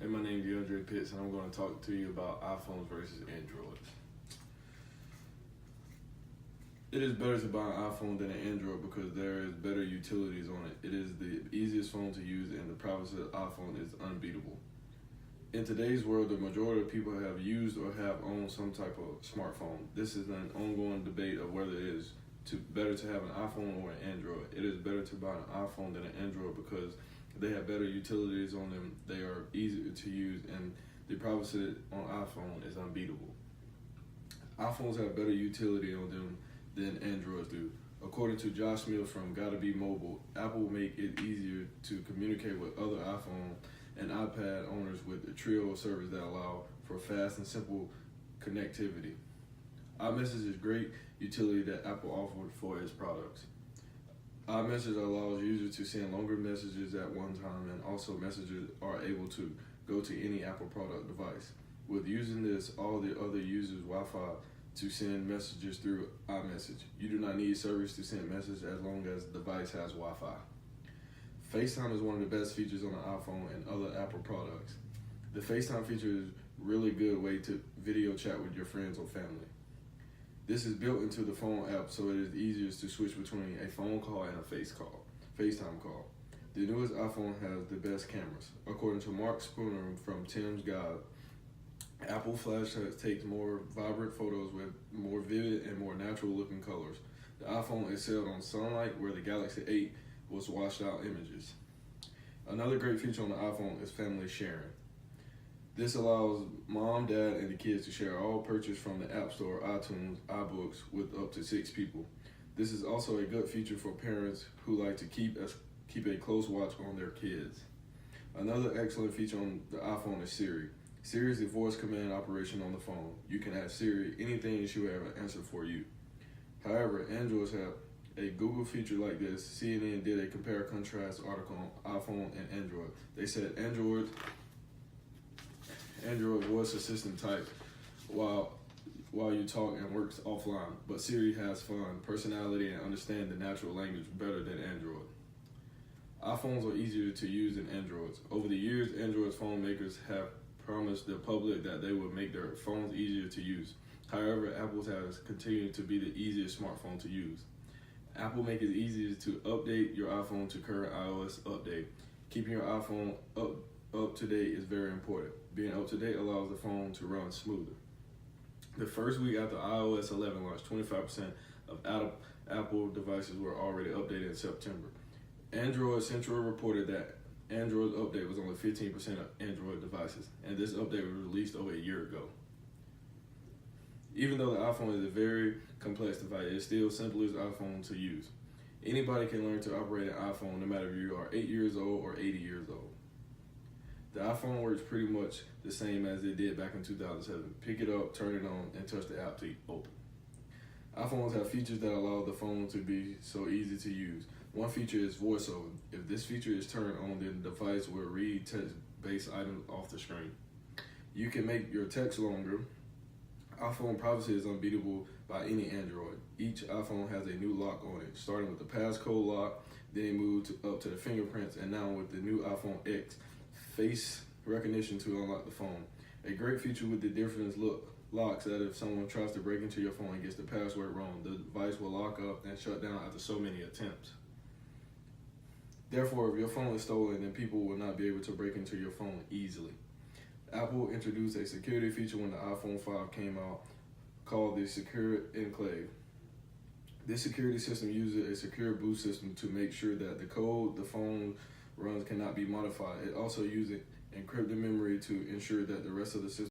and my name is DeAndre Pitts, and I'm going to talk to you about iPhones versus Androids. It is better to buy an iPhone than an Android because there is better utilities on it. It is the easiest phone to use, and the privacy of the iPhone is unbeatable. In today's world, the majority of people have used or have owned some type of smartphone. This is an ongoing debate of whether it is better to have an iPhone or an Android. It is better to buy an iPhone than an Android because they have better utilities on them, they are easier to use, and the privacy on iPhone is unbeatable. iPhones have better utility on them than Androids do. According to Josh Mills from Gotta Be Mobile, Apple will make it easier to communicate with other iPhone and iPad owners with a trio of services that allow for fast and simple connectivity. iMessage is great utility that Apple offered for its products. iMessage allows users to send longer messages at one time, and also messages are able to go to any Apple product device. With using this, all the other users Wi-Fi to send messages through iMessage. You do not need service to send messages as long as the device has Wi-Fi. FaceTime is one of the best features on the iPhone and other Apple products. The FaceTime feature is a really good way to video chat with your friends or family. This is built into the phone app, so it is easiest to switch between a phone call and a FaceTime call. The newest iPhone has the best cameras. According to Mark Spooner from Tim's Guide, Apple Flash takes more vibrant photos with more vivid and more natural looking colors. The iPhone excelled on sunlight, where the Galaxy 8 was washed out images. Another great feature on the iPhone is family sharing. This allows mom, dad, and the kids to share all purchases from the App Store, iTunes, iBooks with up to 6 people. This is also a good feature for parents who like to keep a close watch on their kids. Another excellent feature on the iPhone is Siri. Siri is the voice command operation on the phone. You can ask Siri anything and she will have an answer for you. However, Androids have a Google feature like this. CNN did a compare-contrast article on iPhone and Android. They said Android voice assistant type while you talk and works offline, but Siri has fun, personality, and understand the natural language better than Android. iPhones are easier to use than Androids. Over the years, Android phone makers have promised the public that they would make their phones easier to use. However, Apple has continued to be the easiest smartphone to use. Apple makes it easier to update your iPhone to current iOS update. Keeping your iPhone up to date is very important. Being up to date allows the phone to run smoother. The first week after iOS 11 launched, 25% of Apple devices were already updated in September. Android Central reported that Android's update was only 15% of Android devices, and this update was released over a year ago. Even though the iPhone is a very complex device, it's still simple as iPhone to use. Anybody can learn to operate an iPhone, no matter if you are 8 years old or 80 years old. The iPhone works pretty much the same as it did back in 2007. Pick it up, turn it on, and touch the app to open. iPhones have features that allow the phone to be so easy to use. One feature is VoiceOver. If this feature is turned on, then the device will read text-based items off the screen. You can make your text longer. iPhone privacy is unbeatable by any Android. Each iPhone has a new lock on it, starting with the passcode lock, then it moved up to the fingerprints, and now with the new iPhone X, face recognition to unlock the phone. A great feature with the different locks that if someone tries to break into your phone and gets the password wrong, the device will lock up and shut down after so many attempts. Therefore, if your phone is stolen, then people will not be able to break into your phone easily. Apple introduced a security feature when the iPhone 5 came out called the Secure Enclave. This security system uses a secure boot system to make sure that the code the phone runs cannot be modified. It also uses encrypted memory to ensure that the rest of the system